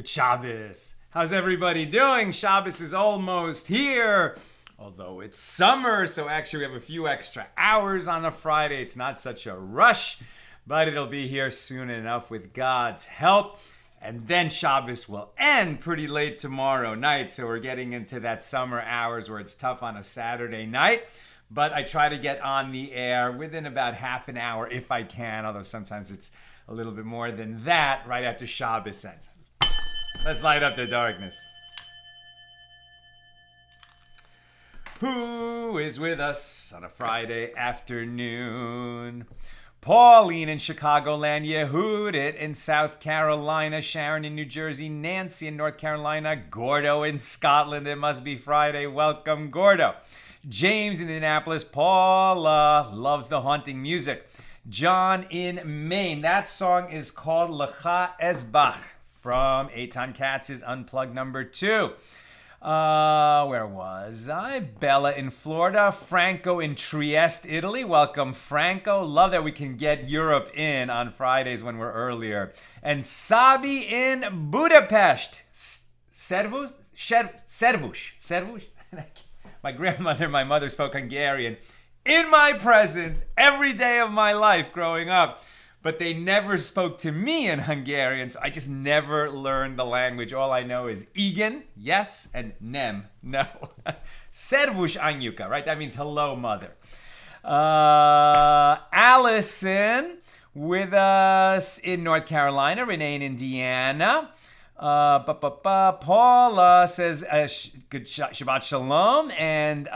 It's Shabbos. How's everybody doing? Shabbos is almost here. Although it's summer, so actually we have a few extra hours on a Friday. It's not such a rush, but it'll be here soon enough with God's help. And then Shabbos will end pretty late tomorrow night, so we're getting into that summer hours where it's tough on a Saturday night. But I try to get on the air within about half an hour if I can, although sometimes it's a little bit more than that right after Shabbos ends. Let's light up the darkness. Who is with us on a Friday afternoon? Pauline in Chicagoland, Yehudit in South Carolina, Sharon in New Jersey, Nancy in North Carolina, Gordo in Scotland. It must be Friday. Welcome, Gordo. James in Indianapolis, Paula loves the haunting music. John in Maine. That song is called Lecha Ezbach from Eitan Katz's Unplugged number 2. Where was I? Bella in Florida. Franco in Trieste, Italy. Welcome, Franco. Love that we can get Europe in on Fridays when we're earlier. And Sabi in Budapest. Servus? My grandmother, my mother spoke Hungarian in my presence every day of my life growing up. But they never spoke to me in Hungarian, so I just never learned the language. All I know is igen, yes, and nem, no. Servus, Anyuka, right? That means hello, mother. Allison with us in North Carolina. Renee in Indiana. Paula says, good Shabbat Shalom. And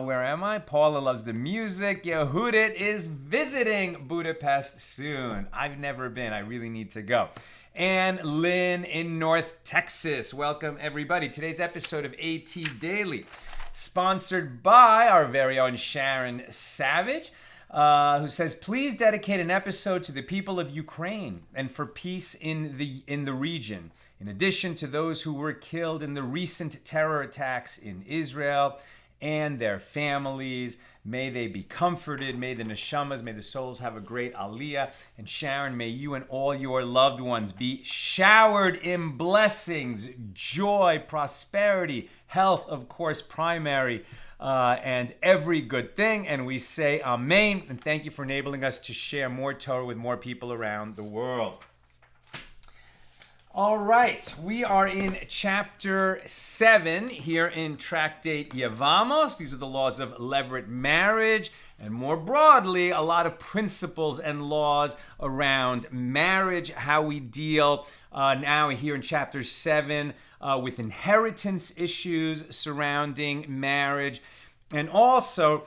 where am I? Paula loves the music. Yehudit is visiting Budapest soon. I've never been. I really need to go. And Lynn in North Texas. Welcome, everybody. Today's episode of AT Daily, sponsored by our very own Sharon Savage, who says, please dedicate an episode to the people of Ukraine and for peace in the region. In addition to those who were killed in the recent terror attacks in Israel and their families, may they be comforted. May the neshamas, may the souls have a great aliyah. And Sharon, may you and all your loved ones be showered in blessings, joy, prosperity, health, of course, primary, and every good thing. And we say amen. And thank you for enabling us to share more Torah with more people around the world. All right, we are in chapter 7 here in Tractate Yevamos. These are the laws of levirate marriage, and more broadly, a lot of principles and laws around marriage, how we deal now here in chapter 7 with inheritance issues surrounding marriage. And also,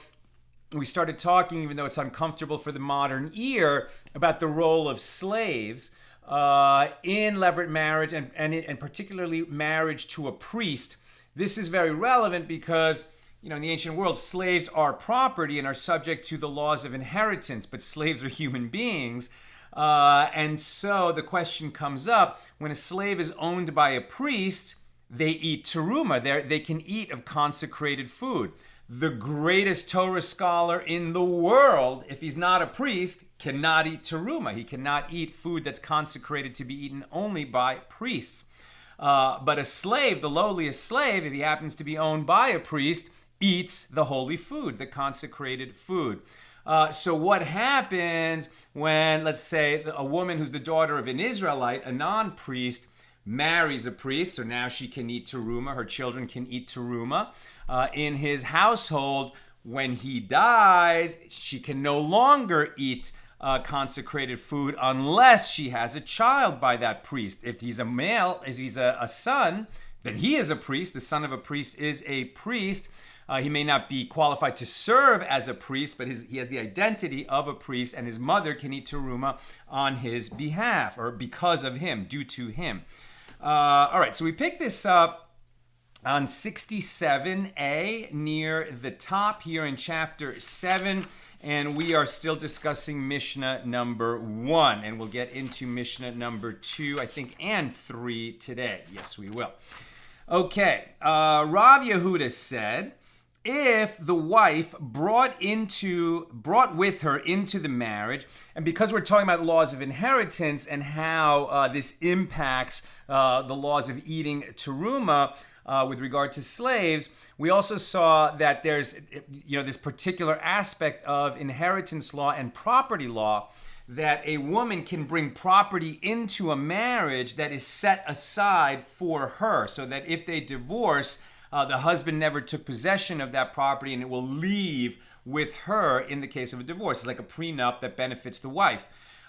we started talking, even though it's uncomfortable for the modern ear, about the role of slaves in levirate marriage and particularly marriage to a priest. This is very relevant because, in the ancient world, slaves are property and are subject to the laws of inheritance, but slaves are human beings. And so the question comes up, when a slave is owned by a priest, they eat terumah. They can eat of consecrated food. The greatest Torah scholar in the world, if he's not a priest, cannot eat terumah. He cannot eat food that's consecrated to be eaten only by priests. But a slave, the lowliest slave, if he happens to be owned by a priest, eats the holy food, the consecrated food. So what happens when, let's say, a woman who's the daughter of an Israelite, a non-priest, marries a priest, so now she can eat terumah, her children can eat terumah. In his household, when he dies, she can no longer eat consecrated food unless she has a child by that priest. If he's a male, if he's a son, then he is a priest. The son of a priest is a priest. He may not be qualified to serve as a priest, but he has the identity of a priest, and his mother can eat terumah on his behalf, or because of him, due to him. All right, so we pick this up on 67a near the top here in chapter 7, and we are still discussing Mishnah number 1, and we'll get into Mishnah number 2, I think, and 3 today. Yes, we will. Okay, Rav Yehuda said, if the wife brought with her into the marriage, and because we're talking about laws of inheritance and how this impacts the laws of eating terumah with regard to slaves, we also saw that there's this particular aspect of inheritance law and property law, that a woman can bring property into a marriage that is set aside for her, so that if they divorce, the husband never took possession of that property and it will leave with her in the case of a divorce. It's like a prenup that benefits the wife.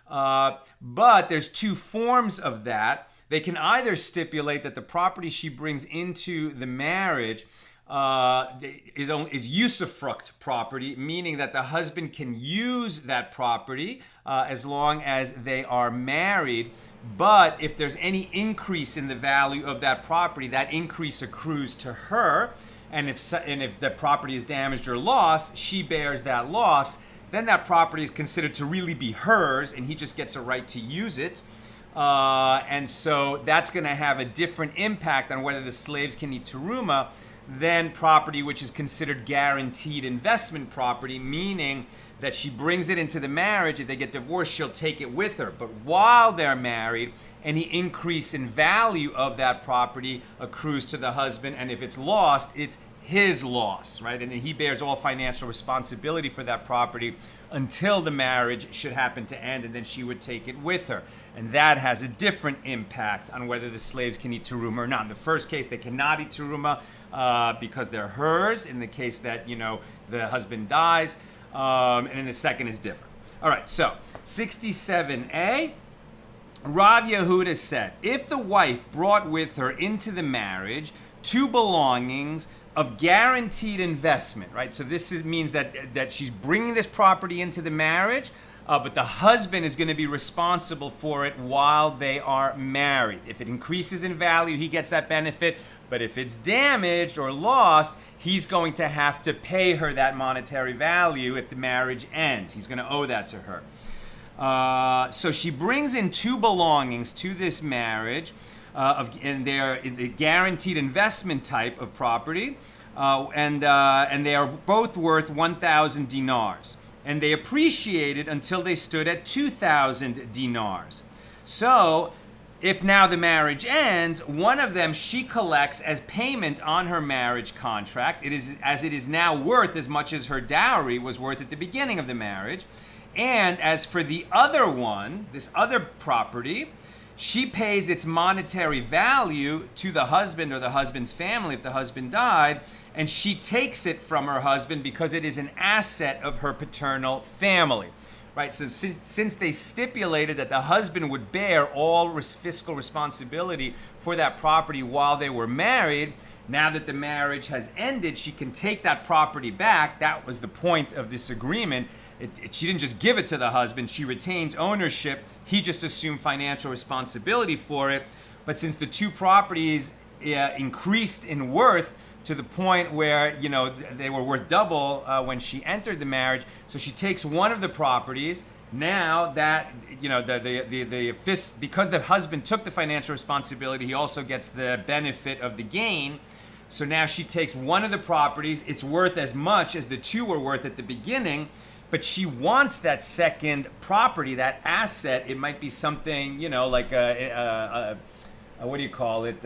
But there's two forms of that. They can either stipulate that the property she brings into the marriage is usufruct property, meaning that the husband can use that property as long as they are married. But if there's any increase in the value of that property, that increase accrues to her. And if the property is damaged or lost, she bears that loss. Then that property is considered to really be hers, and he just gets a right to use it. And so that's going to have a different impact on whether the slaves can eat terumah than property which is considered guaranteed investment property, meaning that she brings it into the marriage. If they get divorced, she'll take it with her. But while they're married, any increase in value of that property accrues to the husband. And if it's lost, it's his loss, right? And he bears all financial responsibility for that property until the marriage should happen to end, and then she would take it with her. And that has a different impact on whether the slaves can eat terumah or not. In the first case, they cannot eat terumah because they're hers, in the case that, the husband dies. And in the second is different. All right, so 67a, Rav Yehuda said, if the wife brought with her into the marriage two belongings of guaranteed investment, right? So this means that she's bringing this property into the marriage, but the husband is going to be responsible for it while they are married. If it increases in value, he gets that benefit. But if it's damaged or lost, he's going to have to pay her that monetary value if the marriage ends. He's going to owe that to her. So she brings in two belongings to this marriage, and they're in the guaranteed investment type of property, and they are both worth 1,000 dinars. And they appreciated until they stood at 2,000 dinars. So if now the marriage ends, one of them she collects as payment on her marriage contract. It is now worth as much as her dowry was worth at the beginning of the marriage. And as for the other one, this other property, she pays its monetary value to the husband or the husband's family if the husband died, and she takes it from her husband because it is an asset of her paternal family. Right, so since they stipulated that the husband would bear all fiscal responsibility for that property while they were married, now that the marriage has ended, she can take that property back. That was the point of this agreement. She didn't just give it to the husband. She retains ownership. He just assumed financial responsibility for it. But since the two properties increased in worth to the point where, they were worth double when she entered the marriage, so she takes one of the properties. Now that, because the husband took the financial responsibility, he also gets the benefit of the gain. So now she takes one of the properties. It's worth as much as the two were worth at the beginning, but she wants that second property, that asset. It might be something, like what do you call it?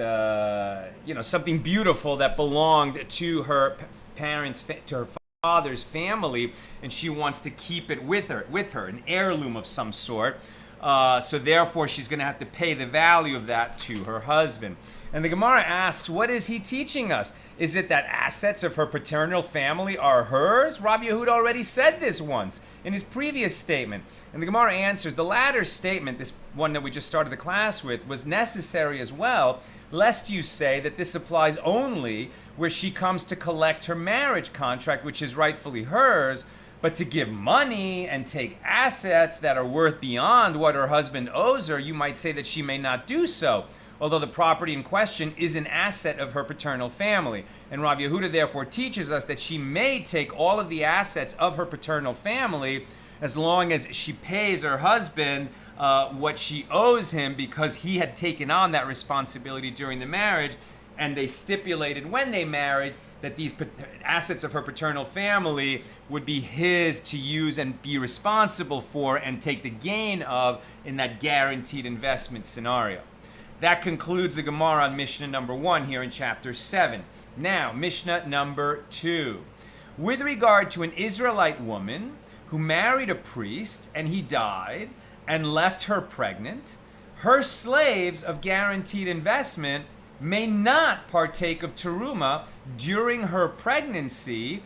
Something beautiful that belonged to her parents, to her father's family, and she wants to keep it with her, an heirloom of some sort. So therefore, she's going to have to pay the value of that to her husband. And the Gemara asks, what is he teaching us? Is it that assets of her paternal family are hers? Rabbi Yehuda already said this once in his previous statement. And the Gemara answers, the latter statement, this one that we just started the class with, was necessary as well, lest you say that this applies only where she comes to collect her marriage contract, which is rightfully hers, but to give money and take assets that are worth beyond what her husband owes her, you might say that she may not do so, although the property in question is an asset of her paternal family. And Rav Yehuda therefore teaches us that she may take all of the assets of her paternal family as long as she pays her husband what she owes him because he had taken on that responsibility during the marriage. and they stipulated when they married that these assets of her paternal family would be his to use and be responsible for and take the gain of in that guaranteed investment scenario. That concludes the Gemara on Mishnah number 1 here in chapter 7. Now, Mishnah number 2. With regard to an Israelite woman who married a priest and he died and left her pregnant, her slaves of guaranteed investment may not partake of terumah during her pregnancy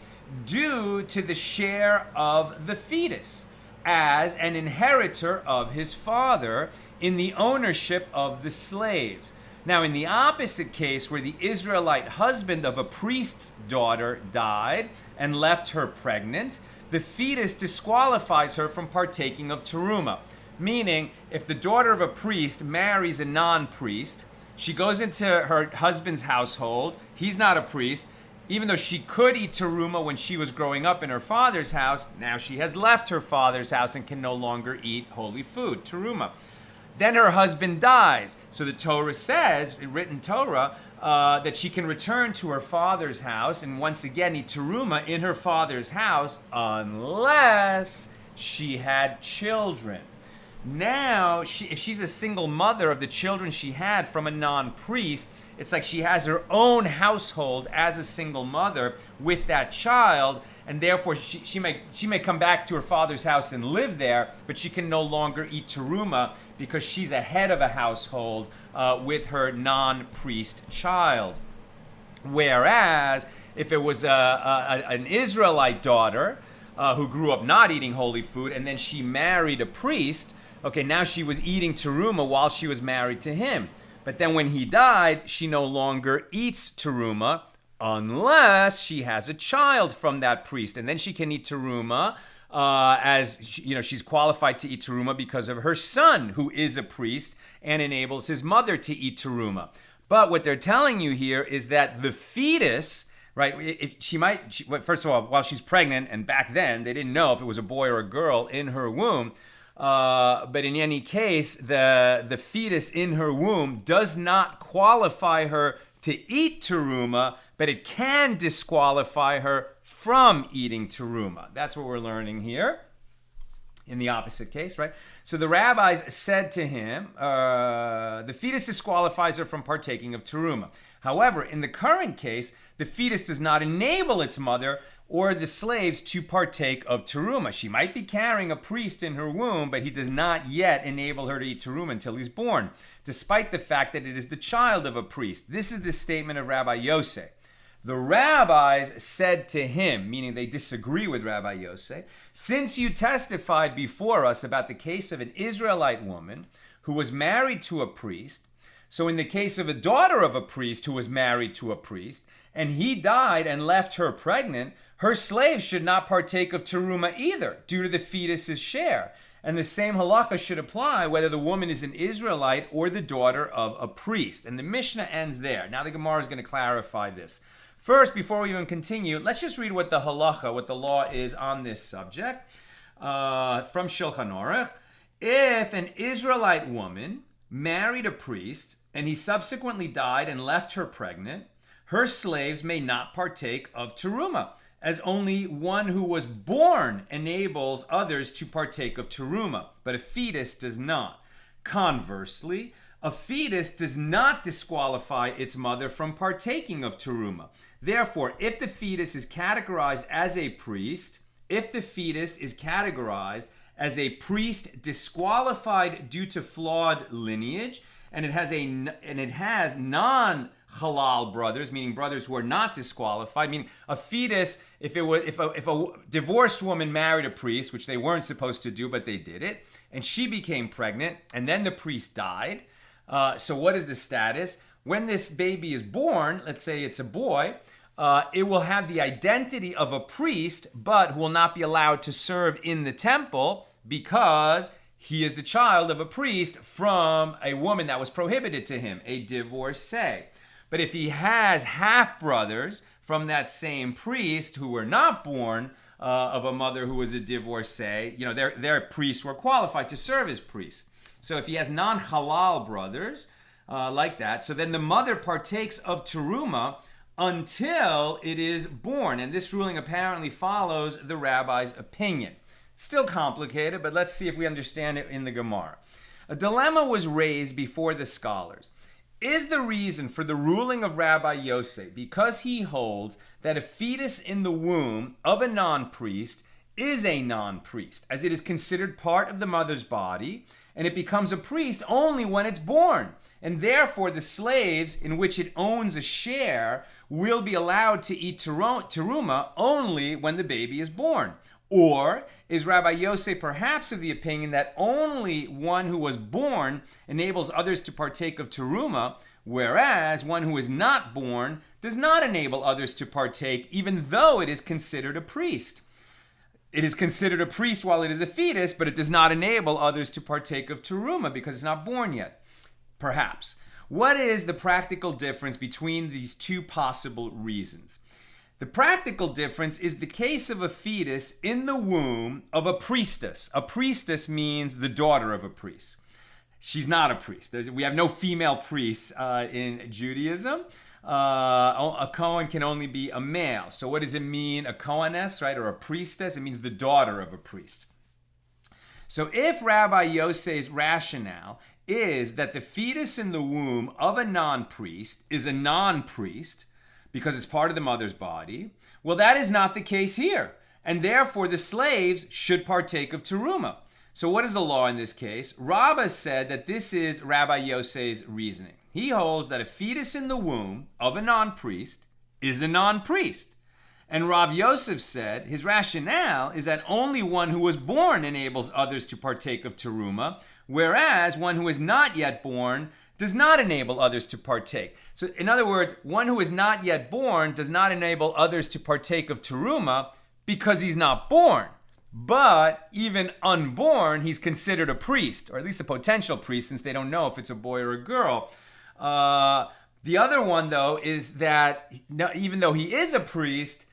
due to the share of the fetus as an inheritor of his father in the ownership of the slaves. Now, in the opposite case, where the Israelite husband of a priest's daughter died and left her pregnant, the fetus disqualifies her from partaking of terumah. Meaning, if the daughter of a priest marries a non-priest, she goes into her husband's household, he's not a priest, even though she could eat terumah when she was growing up in her father's house, now she has left her father's house and can no longer eat holy food, terumah. Then her husband dies. So the Torah says, written Torah, that she can return to her father's house and once again eat terumah in her father's house unless she had children. Now, if she's a single mother of the children she had from a non-priest, it's like she has her own household as a single mother with that child, and therefore she may come back to her father's house and live there, but she can no longer eat terumah because she's a head of a household with her non-priest child. Whereas, if it was an Israelite daughter who grew up not eating holy food, and then she married a priest, okay, now she was eating terumah while she was married to him. But then when he died, she no longer eats terumah unless she has a child from that priest. And then she can eat terumah she's qualified to eat terumah because of her son, who is a priest, and enables his mother to eat terumah. But what they're telling you here is that the fetus, right, first of all, while she's pregnant, and back then they didn't know if it was a boy or a girl in her womb, but in any case, the fetus in her womb does not qualify her to eat terumah, but it can disqualify her from eating terumah. That's what we're learning here. In the opposite case, right? So the rabbis said to him, the fetus disqualifies her from partaking of terumah. However, in the current case, the fetus does not enable its mother or the slaves to partake of terumah. She might be carrying a priest in her womb, but he does not yet enable her to eat terumah until he's born, despite the fact that it is the child of a priest. This is the statement of Rabbi Yosef. The rabbis said to him, meaning they disagree with Rabbi Yosef, since you testified before us about the case of an Israelite woman who was married to a priest, so in the case of a daughter of a priest who was married to a priest, and he died and left her pregnant, her slaves should not partake of terumah either, due to the fetus's share. And the same halakha should apply whether the woman is an Israelite or the daughter of a priest. And the Mishnah ends there. Now the Gemara is going to clarify this. First, before we even continue, let's just read what the halacha, what the law is on this subject. From Shulchan Aruch. If an Israelite woman married a priest and he subsequently died and left her pregnant, her slaves may not partake of terumah, as only one who was born enables others to partake of terumah, but a fetus does not. Conversely, a fetus does not disqualify its mother from partaking of terumah. Therefore, if the fetus is categorized as a priest, disqualified due to flawed lineage, and it has non-halal brothers, meaning brothers who are not disqualified. Meaning a fetus, if a divorced woman married a priest, which they weren't supposed to do, but they did it, and she became pregnant, and then the priest died. So what is the status? When this baby is born, let's say it's a boy, it will have the identity of a priest, but will not be allowed to serve in the temple because he is the child of a priest from a woman that was prohibited to him, a divorcee. But if he has half-brothers from that same priest who were not born of a mother who was a divorcee, their priests were qualified to serve as priests. So if he has non-halal brothers, like that. So then the mother partakes of terumah until it is born. And this ruling apparently follows the rabbi's opinion. Still complicated, but let's see if we understand it in the Gemara. A dilemma was raised before the scholars. Is the reason for the ruling of Rabbi Yosef because he holds that a fetus in the womb of a non-priest is a non-priest, as it is considered part of the mother's body, and it becomes a priest only when it's born, and therefore the slaves in which it owns a share will be allowed to eat terumah only when the baby is born? Or is Rabbi Yosef perhaps of the opinion that only one who was born enables others to partake of terumah, whereas one who is not born does not enable others to partake, even though it is considered a priest? It is considered a priest while it is a fetus, but it does not enable others to partake of terumah because it's not born yet. Perhaps. What is the practical difference between these two possible reasons? The practical difference is the case of a fetus in the womb of a priestess. A priestess means the daughter of a priest. She's not a priest. We have no female priests in Judaism. A Kohen can only be a male. So what does it mean, a Koheness, right, or a priestess? It means the daughter of a priest. So if Rabbi Yosef's rationale is that the fetus in the womb of a non-priest is a non-priest, because it's part of the mother's body, well, that is not the case here. And therefore, the slaves should partake of terumah. So what is the law in this case? Rabbah said that this is Rabbi Yosef's reasoning. He holds that a fetus in the womb of a non-priest is a non-priest. And Rav Yosef said his rationale is that only one who was born enables others to partake of terumah, whereas one who is not yet born does not enable others to partake. So in other words, one who is not yet born does not enable others to partake of terumah because he's not born. But even unborn, he's considered a priest, or at least a potential priest, since they don't know if it's a boy or a girl. The other one, though, is that even though he is a priest,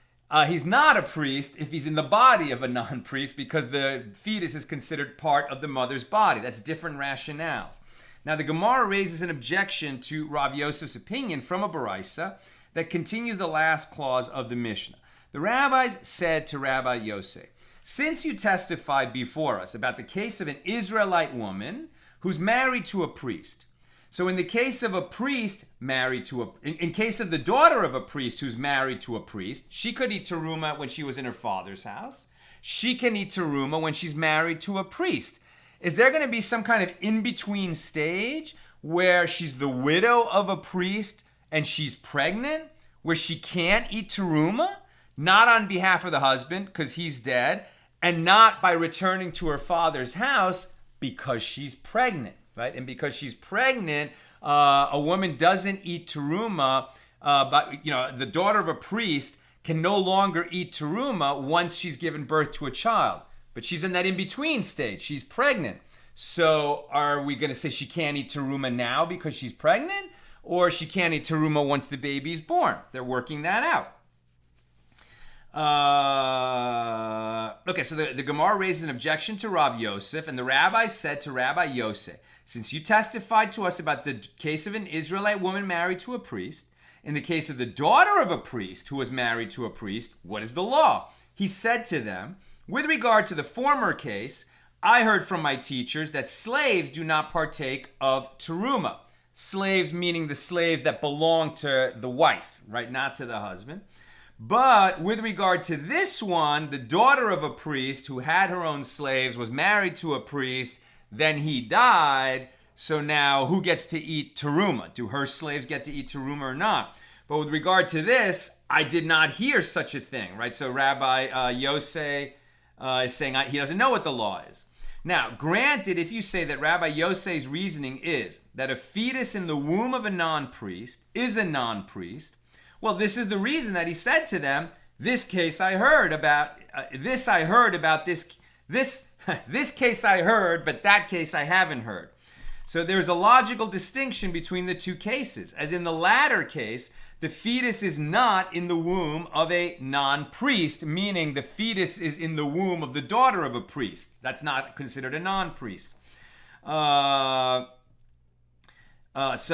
he's not a priest if he's in the body of a non-priest, because the fetus is considered part of the mother's body. That's different rationales. Now, the Gemara raises an objection to Rav Yosef's opinion from a Baraisa that continues the last clause of the Mishnah. The rabbis said to Rabbi Yosef, since you testified before us about the case of an Israelite woman who's married to a priest, so in the case of a priest married to in case of the daughter of a priest who's married to a priest, she could eat terumah when she was in her father's house. She can eat terumah when she's married to a priest. Is there going to be some kind of in-between stage where she's the widow of a priest and she's pregnant, where she can't eat terumah, not on behalf of the husband because he's dead, and not by returning to her father's house because she's pregnant, right? And because she's pregnant, a woman doesn't eat terumah, but the daughter of a priest can no longer eat terumah once she's given birth to a child. But she's in that in-between stage. She's pregnant. So are we going to say she can't eat terumah now because she's pregnant? Or she can't eat terumah once the baby's born? They're working that out. Okay, so the Gemara raises an objection to Rav Yosef, and the rabbi said to Rabbi Yosef, since you testified to us about the case of an Israelite woman married to a priest, in the case of the daughter of a priest who was married to a priest, what is the law? He said to them, with regard to the former case, I heard from my teachers that slaves do not partake of terumah. Slaves meaning the slaves that belong to the wife, right? Not to the husband. But with regard to this one, the daughter of a priest who had her own slaves was married to a priest, then he died. So now who gets to eat terumah? Do her slaves get to eat terumah or not? But with regard to this, I did not hear such a thing, right? So Rabbi Yosef is saying he doesn't know what the law is. Now, granted, if you say that Rabbi Yosef's reasoning is that a fetus in the womb of a non-priest is a non-priest, well, this is the reason that he said to them, this case I heard about, this case I heard, but that case I haven't heard. So there's a logical distinction between the two cases. As in the latter case, the fetus is not in the womb of a non-priest, meaning the fetus is in the womb of the daughter of a priest. That's not considered a non-priest. Is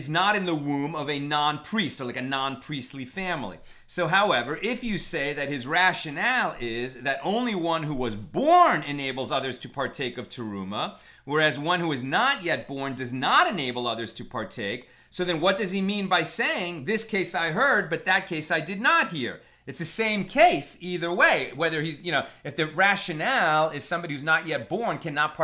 not in the womb of a non-priest or like a non-priestly family. So, however, if you say that his rationale is that only one who was born enables others to partake of terumah, whereas one who is not yet born does not enable others to partake, so then what does he mean by saying, this case I heard, but that case I did not hear? It's the same case either way. Whether he's, if the rationale is somebody who's not yet born cannot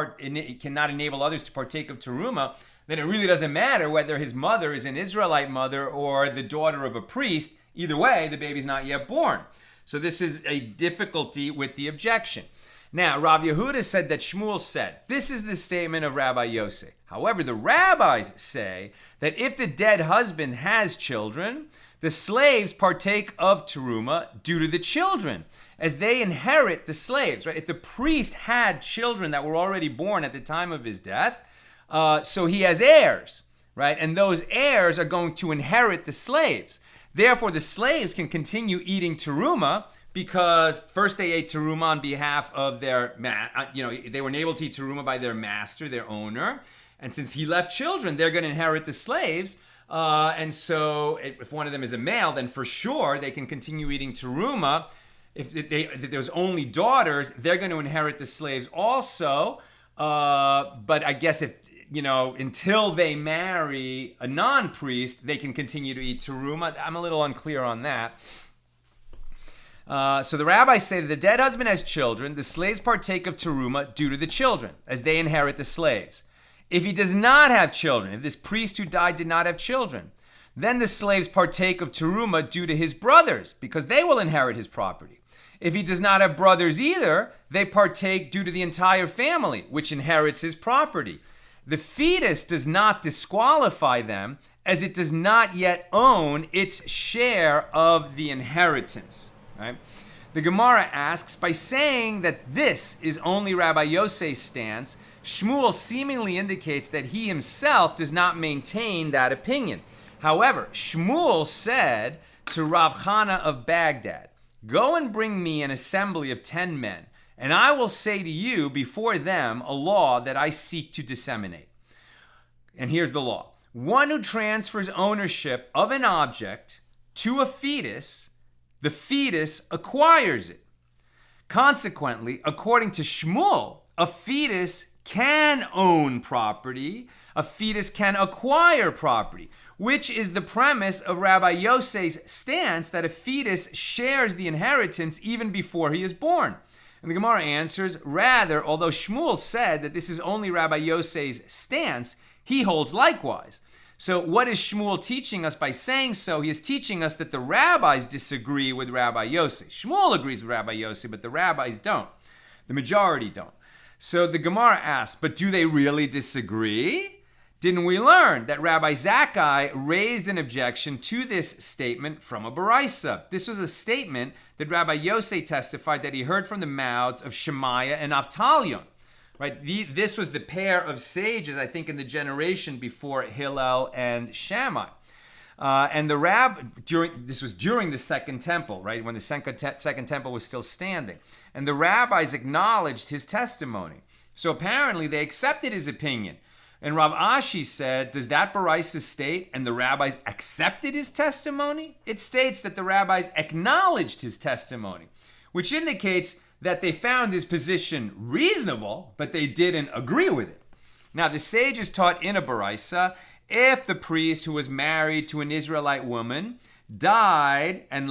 enable others to partake of terumah, then it really doesn't matter whether his mother is an Israelite mother or the daughter of a priest. Either way, the baby's not yet born. So this is a difficulty with the objection. Now, Rav Yehuda said that Shmuel said, this is the statement of Rabbi Yosef. However, the rabbis say that if the dead husband has children, the slaves partake of terumah due to the children, as they inherit the slaves, right? If the priest had children that were already born at the time of his death, so he has heirs, right? And those heirs are going to inherit the slaves. Therefore, the slaves can continue eating terumah because first they ate terumah on behalf of their, they were able to eat terumah by their master, their owner. And since he left children, they're going to inherit the slaves. And so if one of them is a male, then for sure they can continue eating terumah. If there's only daughters, they're going to inherit the slaves also. But I guess until they marry a non-priest, they can continue to eat terumah. I'm a little unclear on that. So the rabbis say that the dead husband has children. The slaves partake of terumah due to the children, as they inherit the slaves. If he does not have children, if this priest who died did not have children, then the slaves partake of terumah due to his brothers, because they will inherit his property. If he does not have brothers either, they partake due to the entire family, which inherits his property. The fetus does not disqualify them, as it does not yet own its share of the inheritance. Right? The Gemara asks, by saying that this is only Rabbi Yosef's stance, Shmuel seemingly indicates that he himself does not maintain that opinion. However, Shmuel said to Rav Chana of Baghdad, go and bring me an assembly of 10 men, and I will say to you before them a law that I seek to disseminate. And here's the law. One who transfers ownership of an object to a fetus, the fetus acquires it. Consequently, according to Shmuel, a fetus can own property, a fetus can acquire property, which is the premise of Rabbi Yosef's stance that a fetus shares the inheritance even before he is born. And the Gemara answers, rather, although Shmuel said that this is only Rabbi Yosef's stance, he holds likewise. So what is Shmuel teaching us by saying so? He is teaching us that the rabbis disagree with Rabbi Yosef. Shmuel agrees with Rabbi Yosef, but the rabbis don't. The majority don't. So the Gemara asks, but do they really disagree? Didn't we learn that Rabbi Zakkai raised an objection to this statement from a Baraisa? This was a statement that Rabbi Yosef testified that he heard from the mouths of Shemaiah and Avtalion. Right? This was the pair of sages, I think, in the generation before Hillel and Shammai. And the this was during the Second Temple, right? When the Second Temple was still standing. And the rabbis acknowledged his testimony. So apparently they accepted his opinion. And Rav Ashi said, does that Baraisa state, and the rabbis accepted his testimony? It states that the rabbis acknowledged his testimony, which indicates that they found his position reasonable, but they didn't agree with it. Now, the sages taught in a Baraisa, if the priest who was married to an Israelite woman died and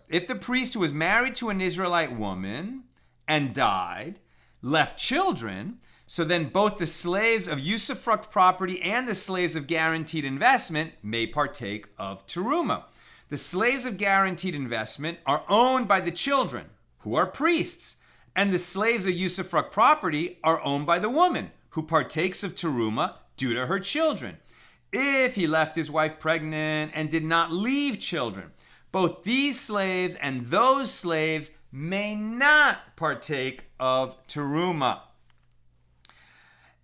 if the priest who was married to an Israelite woman and died, left children, so then both the slaves of usufruct property and the slaves of guaranteed investment may partake of terumah. The slaves of guaranteed investment are owned by the children, who are priests, and the slaves of usufruct property are owned by the woman, who partakes of terumah due to her children. If he left his wife pregnant and did not leave children, both these slaves and those slaves may not partake of terumah.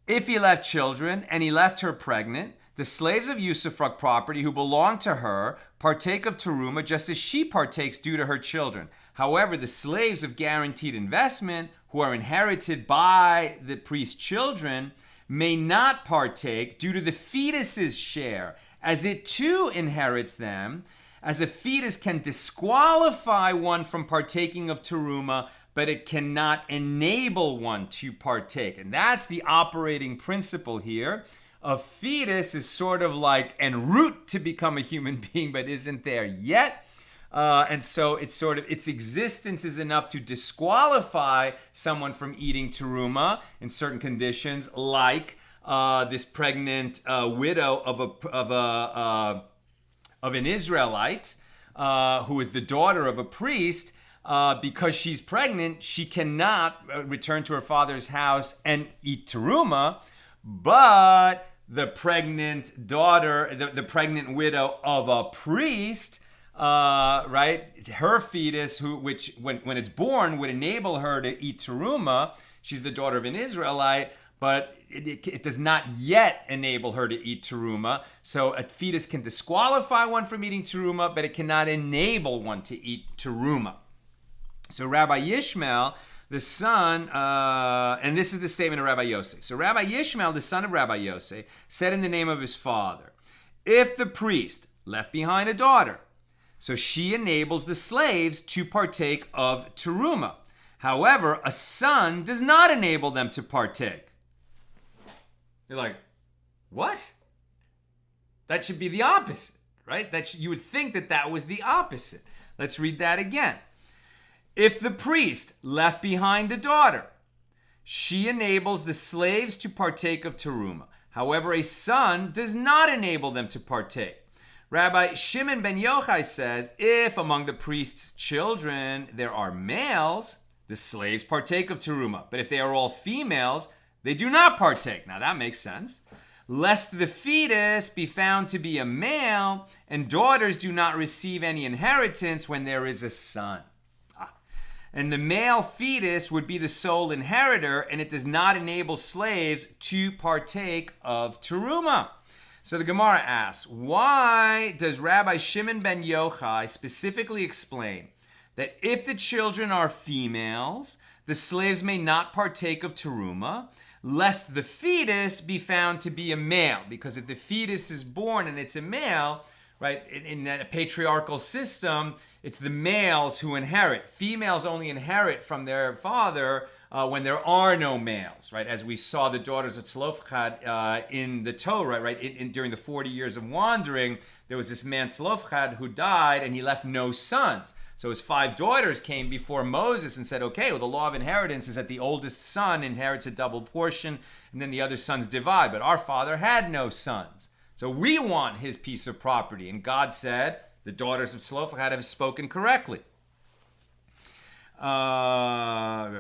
If he left children and he left her pregnant, the slaves of usufruct property who belong to her partake of terumah just as she partakes due to her children. However, the slaves of guaranteed investment who are inherited by the priest's children may not partake due to the fetus's share, as it too inherits them, as a fetus can disqualify one from partaking of terumah, but it cannot enable one to partake. And that's the operating principle here. A fetus is sort of like en route to become a human being, but isn't there yet. And so its existence is enough to disqualify someone from eating terumah in certain conditions, like this pregnant widow of an Israelite who is the daughter of a priest. Because she's pregnant, she cannot return to her father's house and eat terumah, but the pregnant daughter, the pregnant widow of a priest, right? Her fetus, which when it's born, would enable her to eat terumah. She's the daughter of an Israelite, but it does not yet enable her to eat terumah. So a fetus can disqualify one from eating terumah, but it cannot enable one to eat terumah. So Rabbi Yishmael, the son, and this is the statement of Rabbi Yossi. So Rabbi Yishmael, the son of Rabbi Yossi, said in the name of his father, if the priest left behind a daughter, so she enables the slaves to partake of terumah. However, a son does not enable them to partake. You're like, what? That should be the opposite, right? You would think that was the opposite. Let's read that again. If the priest left behind a daughter, she enables the slaves to partake of terumah. However, a son does not enable them to partake. Rabbi Shimon ben Yochai says, if among the priest's children there are males, the slaves partake of terumah. But if they are all females, they do not partake. Now that makes sense. Lest the fetus be found to be a male, and daughters do not receive any inheritance when there is a son. And the male fetus would be the sole inheritor, and it does not enable slaves to partake of terumah. So the Gemara asks, why does Rabbi Shimon ben Yochai specifically explain that if the children are females, the slaves may not partake of terumah, lest the fetus be found to be a male? Because if the fetus is born and it's a male, right, in a patriarchal system, it's the males who inherit. Females only inherit from their father when there are no males, right? As we saw the daughters of Tzlofchad in the Torah, right? During the 40 years of wandering, there was this man Tzlofchad who died and he left no sons. So his 5 daughters came before Moses and said, okay, well, the law of inheritance is that the oldest son inherits a double portion and then the other sons divide. But our father had no sons. So we want his piece of property. And God said, the daughters of Tzlofchad have spoken correctly. Right?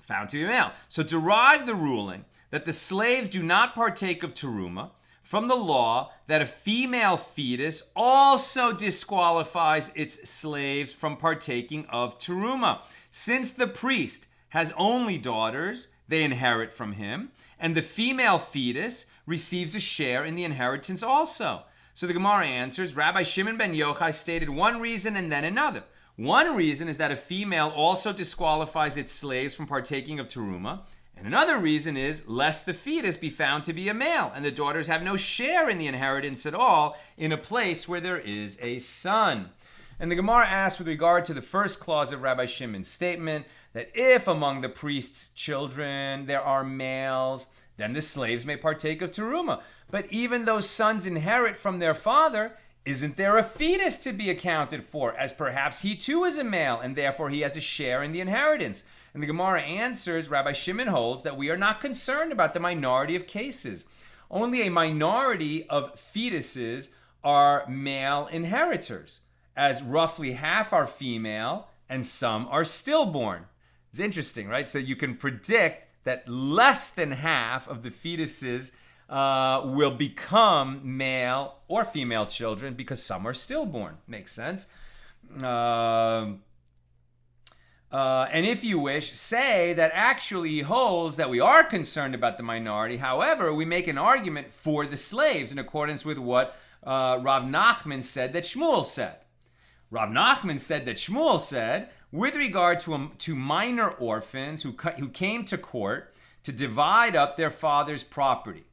Found to be male. So derive the ruling that the slaves do not partake of terumah from the law that a female fetus also disqualifies its slaves from partaking of terumah. Since the priest has only daughters, they inherit from him, and the female fetus receives a share in the inheritance also. So the Gemara answers, Rabbi Shimon ben Yochai stated one reason and then another. One reason is that a female also disqualifies its slaves from partaking of terumah. And another reason is lest the fetus be found to be a male, and the daughters have no share in the inheritance at all in a place where there is a son. And the Gemara asks with regard to the first clause of Rabbi Shimon's statement, that if among the priest's children there are males, then the slaves may partake of terumah. But even though sons inherit from their father, isn't there a fetus to be accounted for, as perhaps he too is a male, and therefore he has a share in the inheritance? And the Gemara answers, Rabbi Shimon holds that we are not concerned about the minority of cases. Only a minority of fetuses are male inheritors, as roughly half are female and some are stillborn. It's interesting, right? So you can predict that less than half of the fetuses will become male or female children because some are stillborn. Makes sense. And if you wish, say that actually he holds that we are concerned about the minority. However, we make an argument for the slaves in accordance with what Rav Nachman said that Shmuel said. Rav Nachman said that Shmuel said, with regard to minor orphans who came to court to divide up their father's property.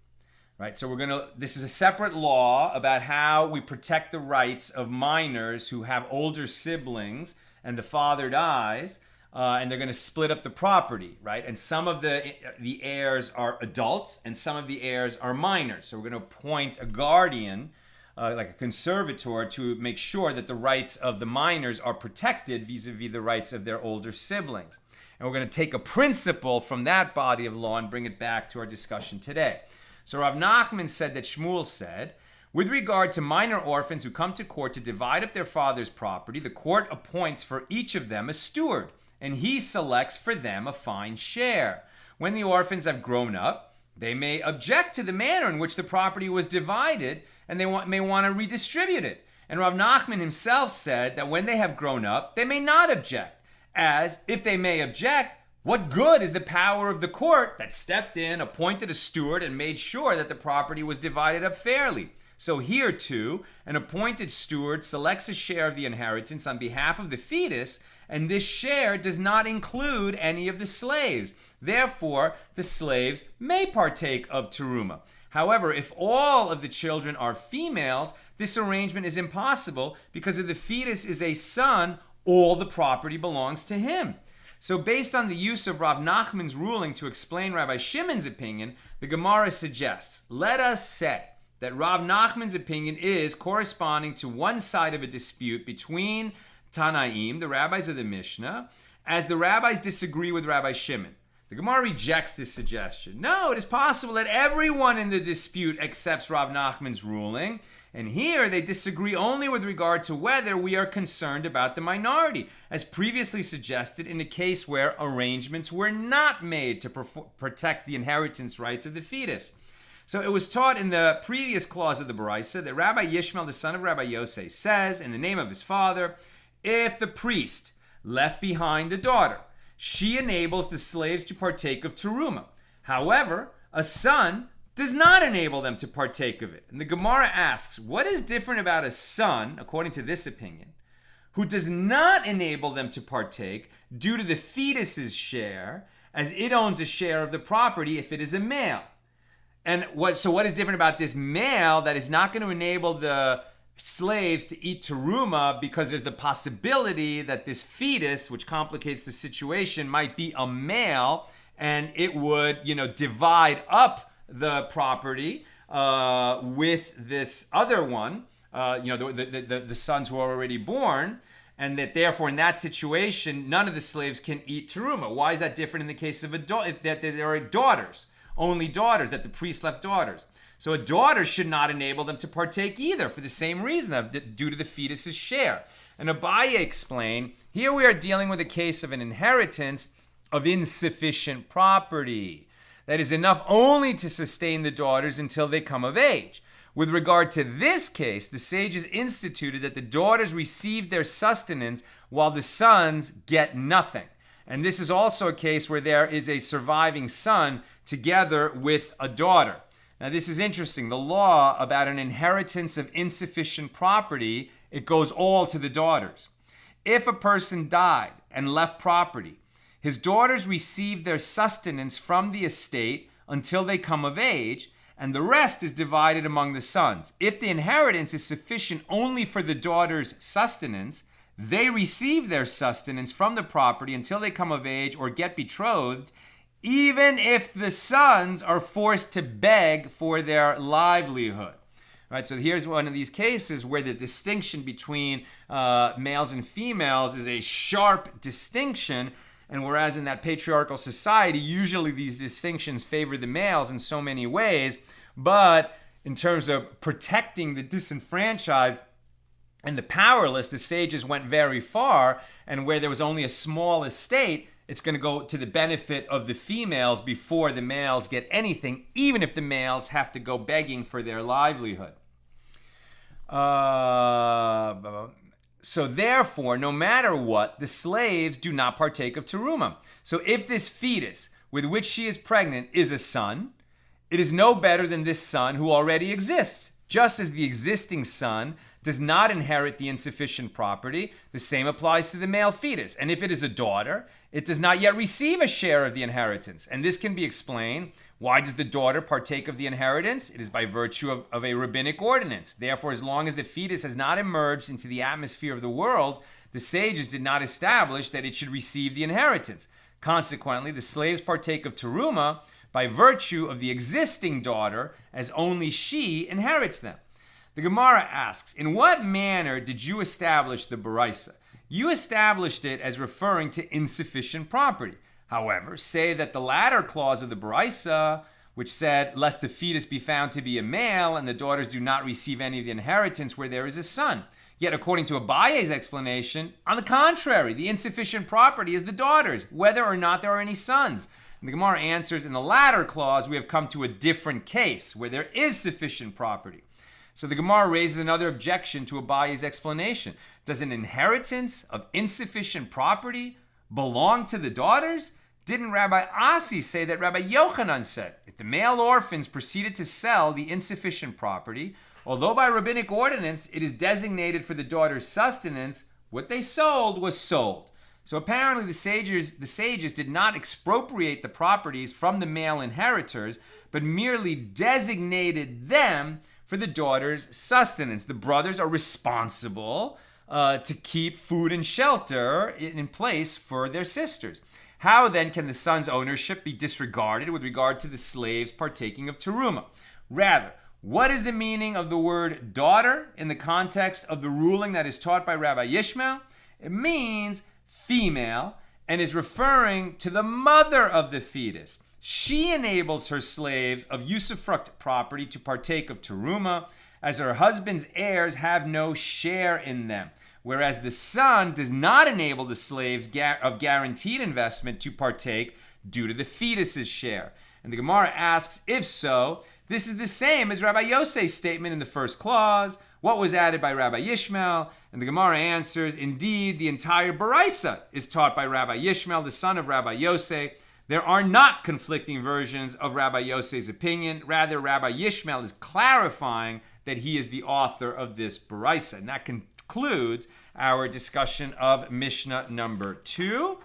Right, so this is a separate law about how we protect the rights of minors who have older siblings and the father dies, and they're going to split up the property, right? And some of the heirs are adults and some of the heirs are minors. So we're going to appoint a guardian, like a conservator, to make sure that the rights of the minors are protected vis-a-vis the rights of their older siblings. And we're going to take a principle from that body of law and bring it back to our discussion today. So Rav Nachman said that Shmuel said, with regard to minor orphans who come to court to divide up their father's property, the court appoints for each of them a steward, and he selects for them a fine share. When the orphans have grown up, they may object to the manner in which the property was divided, and they may want to redistribute it. And Rav Nachman himself said that when they have grown up, they may not object, as if they may object, what good is the power of the court that stepped in, appointed a steward, and made sure that the property was divided up fairly? So here too, an appointed steward selects a share of the inheritance on behalf of the fetus, and this share does not include any of the slaves. Therefore, the slaves may partake of terumah. However, if all of the children are females, this arrangement is impossible because if the fetus is a son, all the property belongs to him. So based on the use of Rav Nachman's ruling to explain Rabbi Shimon's opinion, the Gemara suggests, let us say that Rav Nachman's opinion is corresponding to one side of a dispute between Tanaim, the rabbis of the Mishna, as the rabbis disagree with Rabbi Shimon. The Gemara rejects this suggestion. No, it is possible that everyone in the dispute accepts Rav Nachman's ruling, and here they disagree only with regard to whether we are concerned about the minority, as previously suggested in a case where arrangements were not made to protect the inheritance rights of the fetus. So it was taught in the previous clause of the Baraisa that Rabbi Yishmael, the son of Rabbi Yosei, says, in the name of his father, if the priest left behind a daughter, she enables the slaves to partake of terumah. However, a son does not enable them to partake of it. And the Gemara asks, what is different about a son, according to this opinion, who does not enable them to partake due to the fetus's share, as it owns a share of the property if it is a male? And what is different about this male that is not going to enable the slaves to eat terumah because there's the possibility that this fetus, which complicates the situation, might be a male and it would, divide up the property with this other one, the sons who are already born, and that therefore in that situation, none of the slaves can eat terumah. Why is that different in the case of that there are daughters, only daughters, that the priest left daughters? So a daughter should not enable them to partake either for the same reason, due to the fetus's share. And Abaye explained, here we are dealing with a case of an inheritance of insufficient property. That is enough only to sustain the daughters until they come of age. With regard to this case, the sages instituted that the daughters receive their sustenance while the sons get nothing. And this is also a case where there is a surviving son together with a daughter. Now, this is interesting. The law about an inheritance of insufficient property, it goes all to the daughters. If a person died and left property, his daughters receive their sustenance from the estate until they come of age, and the rest is divided among the sons. If the inheritance is sufficient only for the daughters' sustenance, they receive their sustenance from the property until they come of age or get betrothed, even if the sons are forced to beg for their livelihood. Right, so here's one of these cases where the distinction between males and females is a sharp distinction, and whereas in that patriarchal society, usually these distinctions favor the males in so many ways, but in terms of protecting the disenfranchised and the powerless, the sages went very far, and where there was only a small estate, it's going to go to the benefit of the females before the males get anything, even if the males have to go begging for their livelihood. So therefore, no matter what, the slaves do not partake of terumah. So if this fetus with which she is pregnant is a son, it is no better than this son who already exists. Just as the existing son does not inherit the insufficient property, the same applies to the male fetus. And if it is a daughter, it does not yet receive a share of the inheritance. And this can be explained. Why does the daughter partake of the inheritance? It is by virtue of a rabbinic ordinance. Therefore, as long as the fetus has not emerged into the atmosphere of the world, the sages did not establish that it should receive the inheritance. Consequently, the slaves partake of terumah by virtue of the existing daughter, as only she inherits them. The Gemara asks, in what manner did you establish the baraisa? You established it as referring to insufficient property. However, say that the latter clause of the baraisa, which said, lest the fetus be found to be a male and the daughters do not receive any of the inheritance where there is a son. Yet, according to Abaye's explanation, on the contrary, the insufficient property is the daughters, whether or not there are any sons. And the Gemara answers, in the latter clause, we have come to a different case where there is sufficient property. So the Gemara raises another objection to Abaye's explanation. Does an inheritance of insufficient property belong to the daughters? Didn't Rabbi Asi say that Rabbi Yochanan said, if the male orphans proceeded to sell the insufficient property, although by rabbinic ordinance it is designated for the daughter's sustenance, what they sold was sold. So apparently the sages did not expropriate the properties from the male inheritors, but merely designated them for the daughter's sustenance. The brothers are responsible to keep food and shelter in place for their sisters. How then can the son's ownership be disregarded with regard to the slaves partaking of terumah? Rather, what is the meaning of the word daughter in the context of the ruling that is taught by Rabbi Yishmael? It means female and is referring to the mother of the fetus. She enables her slaves of usufruct property to partake of terumah, as her husband's heirs have no share in them, whereas the son does not enable the slaves of guaranteed investment to partake due to the fetus's share. And the Gemara asks, if so, this is the same as Rabbi Yosef's statement in the first clause. What was added by Rabbi Yishmael? And the Gemara answers, indeed, the entire baraisa is taught by Rabbi Yishmael, the son of Rabbi Yosef. There are not conflicting versions of Rabbi Yosef's opinion. Rather, Rabbi Yishmael is clarifying that he is the author of this baraisa. And that concludes our discussion of Mishnah number 2.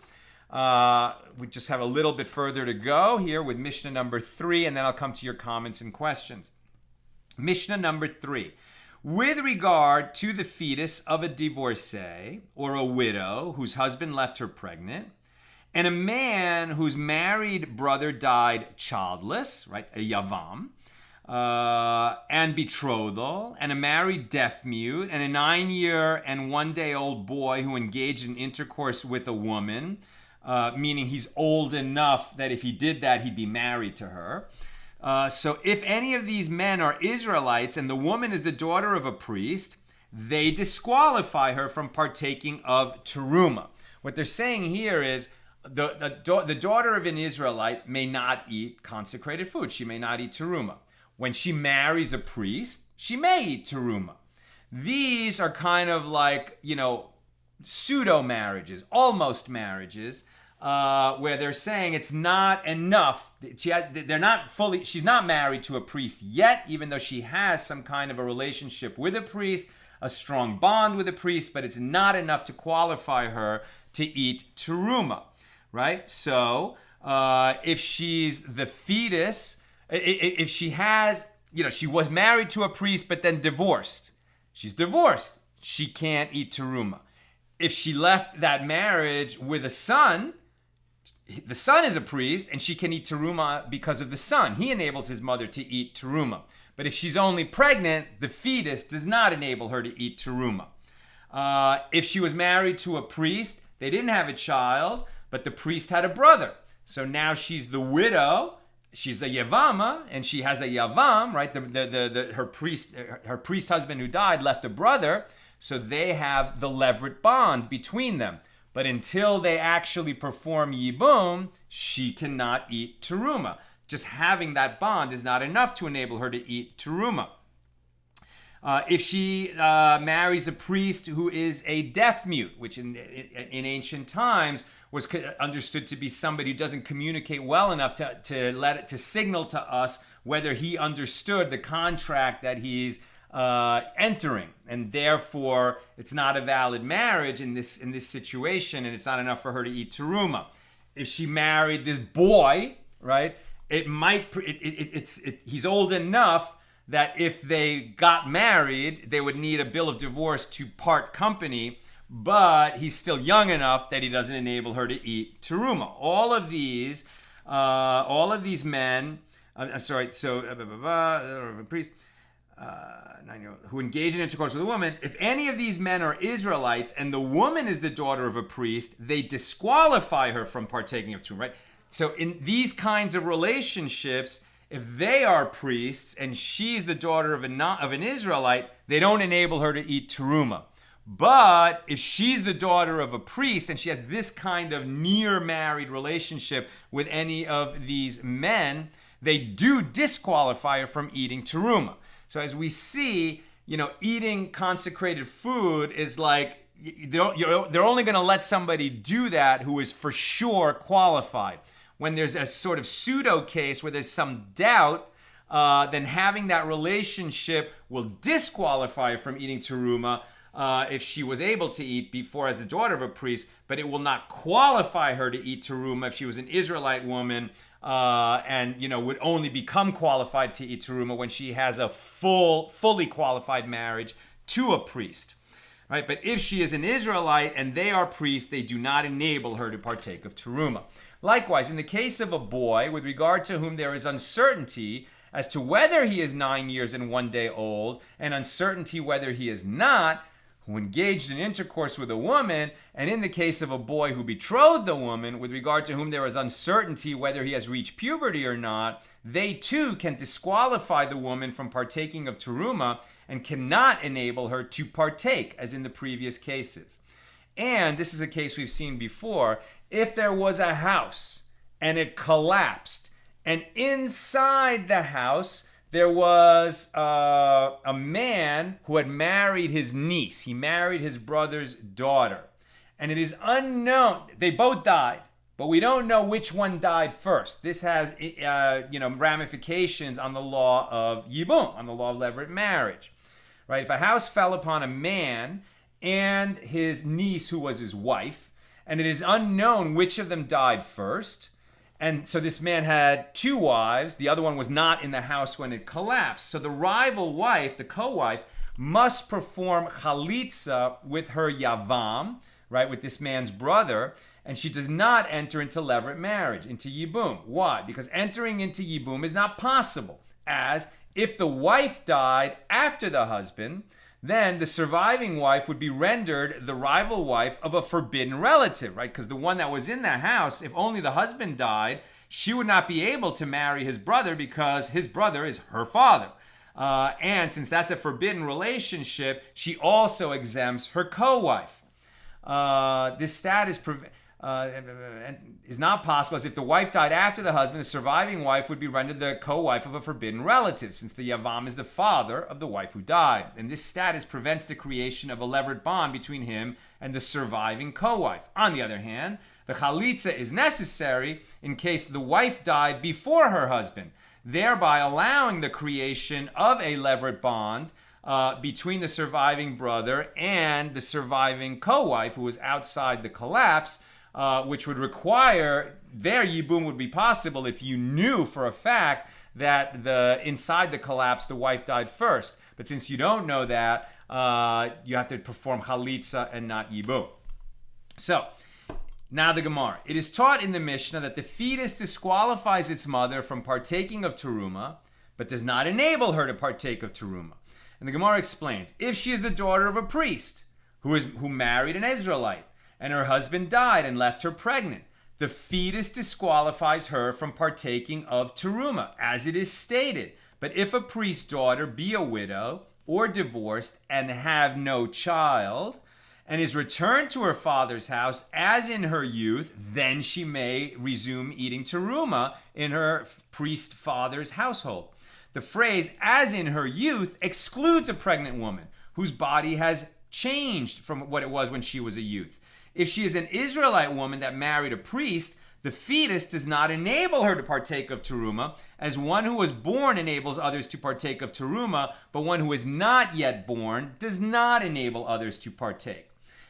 We just have a little bit further to go here with Mishnah number 3, and then I'll come to your comments and questions. Mishnah number 3. With regard to the fetus of a divorcee or a widow whose husband left her pregnant, and a man whose married brother died childless, right, a Yevam, and betrothal, and a married deaf-mute, and a 9-year and 1-day-old boy who engaged in intercourse with a woman, meaning he's old enough that if he did that, he'd be married to her. So if any of these men are Israelites and the woman is the daughter of a priest, they disqualify her from partaking of terumah. What they're saying here is the daughter of an Israelite may not eat consecrated food. She may not eat terumah. When she marries a priest, she may eat terumah. These are kind of like, pseudo marriages, almost marriages, where they're saying it's not enough. She's not married to a priest yet, even though she has some kind of a relationship with a priest, a strong bond with a priest, but it's not enough to qualify her to eat terumah, right? So if she's the fetus, if she has, she was married to a priest but then divorced, she's divorced, she can't eat terumah. If she left that marriage with a son, the son is a priest and she can eat terumah because of the son. He enables his mother to eat terumah. But if she's only pregnant, the fetus does not enable her to eat terumah. If she was married to a priest, they didn't have a child, but the priest had a brother. So now she's the widow. She's a Yevama, and she has a Yavam, right? Her priest husband who died left a brother, so they have the levirate bond between them. But until they actually perform Yibum, she cannot eat terumah. Just having that bond is not enough to enable her to eat terumah. If she marries a priest who is a deaf-mute, which in ancient times was understood to be somebody who doesn't communicate well enough to signal to us whether he understood the contract that he's entering, and therefore it's not a valid marriage in this situation, and it's not enough for her to eat terumah. If she married this boy, right, he's old enough that if they got married, they would need a bill of divorce to part company, but he's still young enough that he doesn't enable her to eat terumah. All of these men, priest, who engage in intercourse with a woman, if any of these men are Israelites and the woman is the daughter of a priest, they disqualify her from partaking of terumah, right? So in these kinds of relationships, if they are priests and she's the daughter of an Israelite, they don't enable her to eat terumah. But if she's the daughter of a priest and she has this kind of near married relationship with any of these men, they do disqualify her from eating terumah. So as we see, eating consecrated food is like, they're only going to let somebody do that who is for sure qualified. When there's a sort of pseudo case where there's some doubt, then having that relationship will disqualify her from eating terumah if she was able to eat before as the daughter of a priest, but it will not qualify her to eat terumah if she was an Israelite woman and would only become qualified to eat terumah when she has a fully qualified marriage to a priest. Right? But if she is an Israelite and they are priests, they do not enable her to partake of terumah. Likewise, in the case of a boy with regard to whom there is uncertainty as to whether he is 9 years and 1 day old, and uncertainty whether he is not, who engaged in intercourse with a woman, and in the case of a boy who betrothed the woman, with regard to whom there is uncertainty whether he has reached puberty or not, they too can disqualify the woman from partaking of terumah and cannot enable her to partake, as in the previous cases. And this is a case we've seen before. If there was a house and it collapsed, and inside the house there was a man who had married his niece. He married his brother's daughter. And it is unknown. They both died, but we don't know which one died first. This has ramifications on the law of Yibum, on the law of levirate marriage. Right? If a house fell upon a man and his niece, who was his wife, and it is unknown which of them died first, and so this man had 2 wives. The other one was not in the house when it collapsed. So the rival wife, the co-wife, must perform chalitza with her yavam, right, with this man's brother, and she does not enter into levirate marriage, into yibum. Why? Because entering into yibum is not possible, as if the wife died after the husband, then the surviving wife would be rendered the rival wife of a forbidden relative, right? Because the one that was in the house, if only the husband died, she would not be able to marry his brother because his brother is her father. And since that's a forbidden relationship, she also exempts her co-wife. This status is not possible, as if the wife died after the husband, the surviving wife would be rendered the co-wife of a forbidden relative, since the Yavam is the father of the wife who died. And this status prevents the creation of a levirate bond between him and the surviving co-wife. On the other hand, the chalitza is necessary in case the wife died before her husband, thereby allowing the creation of a levirate bond between the surviving brother and the surviving co-wife who was outside the collapse, which would require their yibum would be possible if you knew for a fact that inside the collapse the wife died first. But since you don't know that, you have to perform chalitza and not yibum. So now the Gemara. It is taught in the Mishna that the fetus disqualifies its mother from partaking of terumah, but does not enable her to partake of terumah. And the Gemara explains, if she is the daughter of a priest who married an Israelite, and her husband died and left her pregnant, the fetus disqualifies her from partaking of terumah, as it is stated. But if a priest's daughter be a widow or divorced and have no child, and is returned to her father's house as in her youth, then she may resume eating terumah in her priest father's household. The phrase "as in her youth" excludes a pregnant woman whose body has changed from what it was when she was a youth. If she is an Israelite woman that married a priest, The fetus does not enable her to partake of terumah, as one who was born enables others to partake of terumah, but one who is not yet born does not enable others to partake.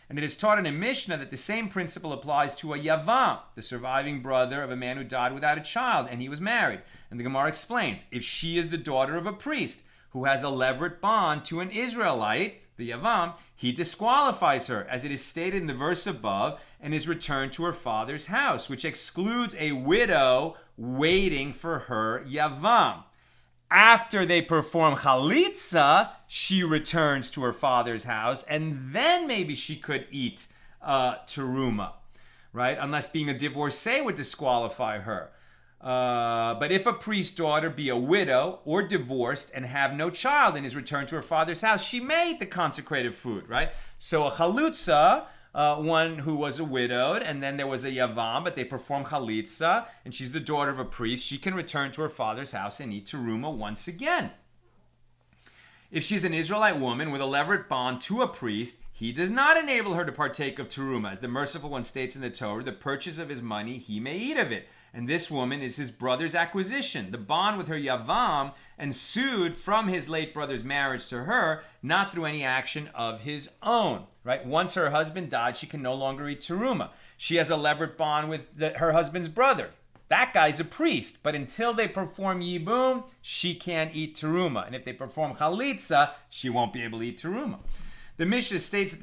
And it is taught in a Mishna that the same principle applies to a Yavam, the surviving brother of a man who died without a child, and he was married. And the Gemara explains, if she is the daughter of a priest who has a levirate bond to an Israelite, the Yavam, he disqualifies her, as it is stated in the verse above, and is returned to her father's house, which excludes a widow waiting for her Yavam. After they perform chalitza, she returns to her father's house, and then maybe she could eat terumah, right? Unless being a divorcee would disqualify her. But if a priest's daughter be a widow or divorced and have no child and is returned to her father's house, she may eat the consecrated food, right? So a chalutza, one who was a widowed, and then there was a yavam, but they perform chalitza, and she's the daughter of a priest, she can return to her father's house and eat terumah once again. If she's an Israelite woman with a levirate bond to a priest, he does not enable her to partake of terumah. As the merciful one states in the Torah, the purchase of his money, he may eat of it. And this woman is his brother's acquisition. The bond with her Yavam ensued from his late brother's marriage to her, not through any action of his own. Right? Once her husband died, she can no longer eat terumah. She has a levirate bond with her husband's brother. That guy's a priest, but until they perform yibum, she can't eat terumah. And if they perform chalitza, she won't be able to eat terumah. The Mishnah states that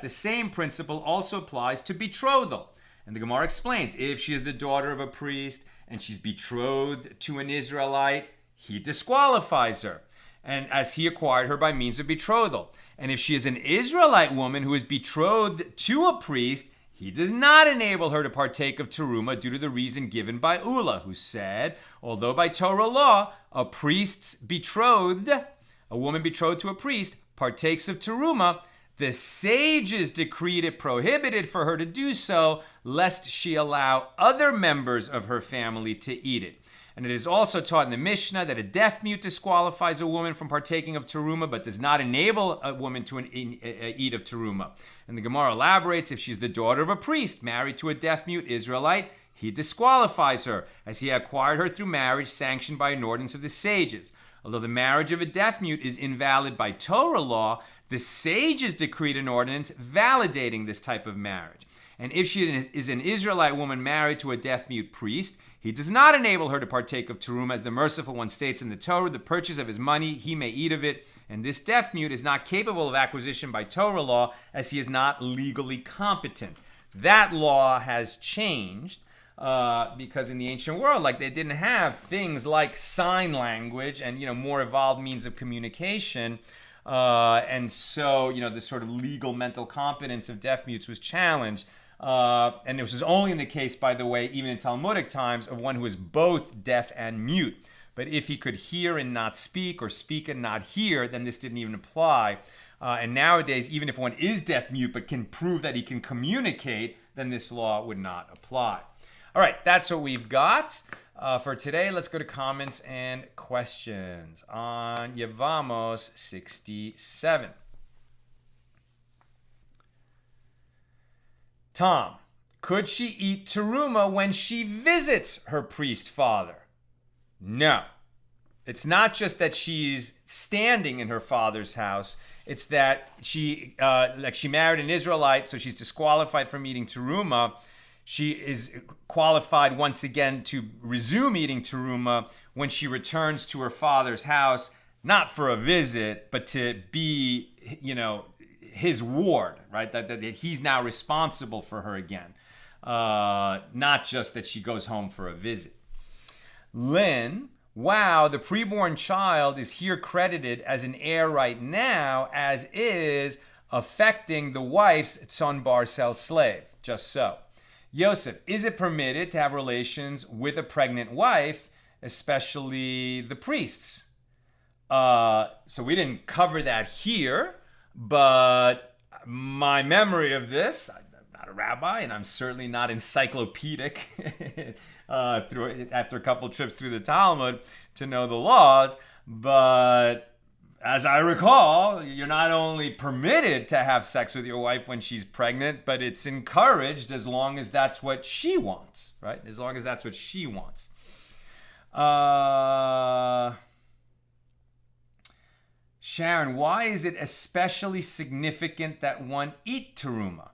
the same principle also applies to betrothal. And the Gemara explains, if she is the daughter of a priest and she's betrothed to an Israelite, he disqualifies her, and as he acquired her by means of betrothal. And if she is an Israelite woman who is betrothed to a priest, he does not enable her to partake of terumah due to the reason given by Ula, who said, although by Torah law, a woman betrothed to a priest, partakes of terumah, the sages decreed it prohibited for her to do so, lest she allow other members of her family to eat it. And it is also taught in the Mishnah that a deaf-mute disqualifies a woman from partaking of terumah, but does not enable a woman to eat of terumah. And the Gemara elaborates, if she's the daughter of a priest married to a deaf-mute Israelite, he disqualifies her, as he acquired her through marriage sanctioned by an ordinance of the sages. Although the marriage of a deaf-mute is invalid by Torah law, the sages decreed an ordinance validating this type of marriage. And if she is an Israelite woman married to a deaf-mute priest, he does not enable her to partake of terumah, as the merciful one states in the Torah, the purchase of his money, he may eat of it. And this deaf-mute is not capable of acquisition by Torah law, as he is not legally competent. That law has changed. Because in the ancient world, like, they didn't have things like sign language and, more evolved means of communication. And so, this sort of legal mental competence of deaf mutes was challenged. And this was only in the case, by the way, even in Talmudic times, of one who is both deaf and mute. But if he could hear and not speak, or speak and not hear, then this didn't even apply. And nowadays, even if one is deaf mute but can prove that he can communicate, then this law would not apply. All right, that's what we've got for today. Let's go to comments and questions on Yevamos 67. Tom, could she eat terumah when she visits her priest father? No. It's not just that she's standing in her father's house. It's that she married an Israelite, so she's disqualified from eating terumah. She is qualified once again to resume eating terumah when she returns to her father's house, not for a visit, but to be, his ward, right? That he's now responsible for her again. Not just that she goes home for a visit. Lynn, wow, the preborn child is here credited as an heir right now, as is affecting the wife's tzon barcel slave. Just so. Yosef, is it permitted to have relations with a pregnant wife, especially the priests? So we didn't cover that here, but my memory of this, I'm not a rabbi, and I'm certainly not encyclopedic after a couple trips through the Talmud to know the laws, but as I recall, you're not only permitted to have sex with your wife when she's pregnant, but it's encouraged as long as that's what she wants, right? As long as that's what she wants. Sharon, why is it especially significant that one eat terumah?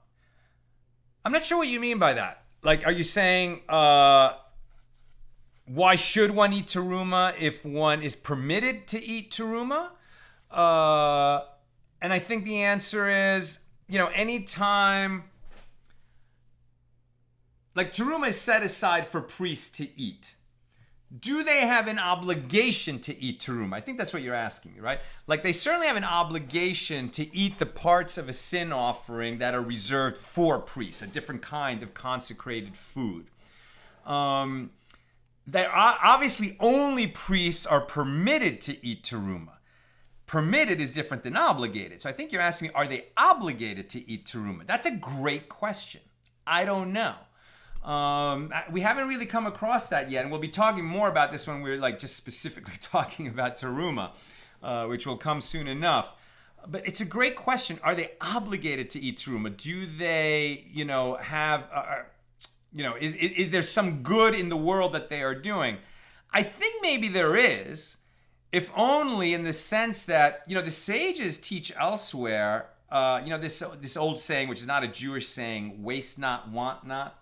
I'm not sure what you mean by that. Like, are you saying, why should one eat terumah if one is permitted to eat terumah? And I think the answer is, anytime, like terumah is set aside for priests to eat. Do they have an obligation to eat terumah? I think that's what you're asking me, right? Like they certainly have an obligation to eat the parts of a sin offering that are reserved for priests, a different kind of consecrated food. That obviously only priests are permitted to eat terumah. Permitted is different than obligated. So I think you're asking me, are they obligated to eat terumah? That's a great question. I don't know. We haven't really come across that yet, and we'll be talking more about this when we're like just specifically talking about terumah, which will come soon enough. But it's a great question. Are they obligated to eat terumah? Do they, have, is there some good in the world that they are doing? I think maybe there is, if only in the sense that, the sages teach elsewhere, this old saying, which is not a Jewish saying, waste not, want not.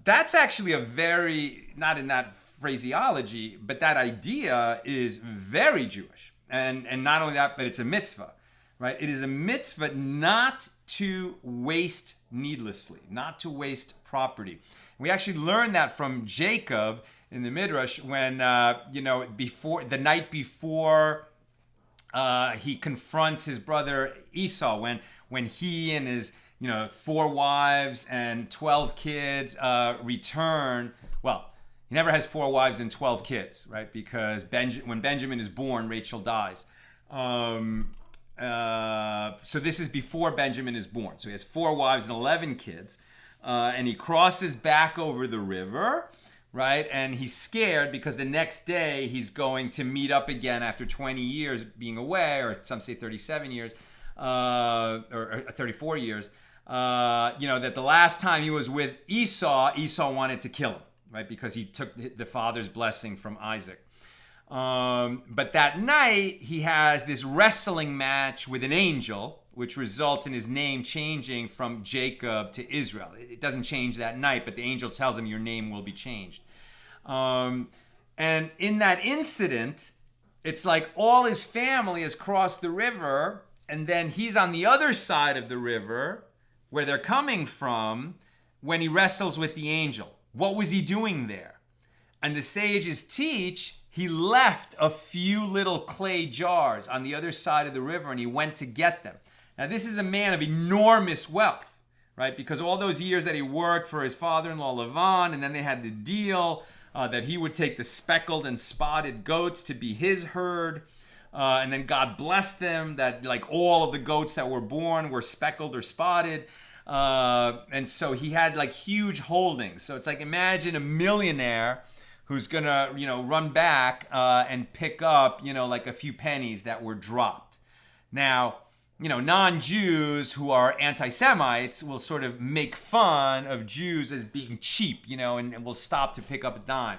That's actually a very, not in that phraseology, but that idea is very Jewish. And not only that, but it's a mitzvah, right? It is a mitzvah not to waste needlessly, not to waste property. We actually learned that from Jacob in the Midrash when, before the night before he confronts his brother Esau, when he and his 4 wives and 12 kids return. Well, he never has 4 wives and 12 kids, right? Because when Benjamin is born, Rachel dies. So this is before Benjamin is born. So he has 4 wives and 11 kids. And he crosses back over the river, right? And he's scared because the next day he's going to meet up again after 20 years being away, or some say 37 years, or 34 years. That the last time he was with Esau wanted to kill him, right? Because he took the father's blessing from Isaac. But that night, he has this wrestling match with an angel, which results in his name changing from Jacob to Israel. It doesn't change that night, but the angel tells him your name will be changed. And in that incident, it's like all his family has crossed the river, and then he's on the other side of the river, where they're coming from, when he wrestles with the angel. What was he doing there? And the sages teach he left a few little clay jars on the other side of the river, and he went to get them. Now, this is a man of enormous wealth, right? Because all those years that he worked for his father-in-law Lavan, and then they had the deal that he would take the speckled and spotted goats to be his herd. And then God blessed them that like all of the goats that were born were speckled or spotted. And so he had like huge holdings. So it's like, imagine a millionaire who's gonna, run back and pick up, like a few pennies that were dropped. Now, non-Jews who are anti-Semites will sort of make fun of Jews as being cheap, and will stop to pick up a dime.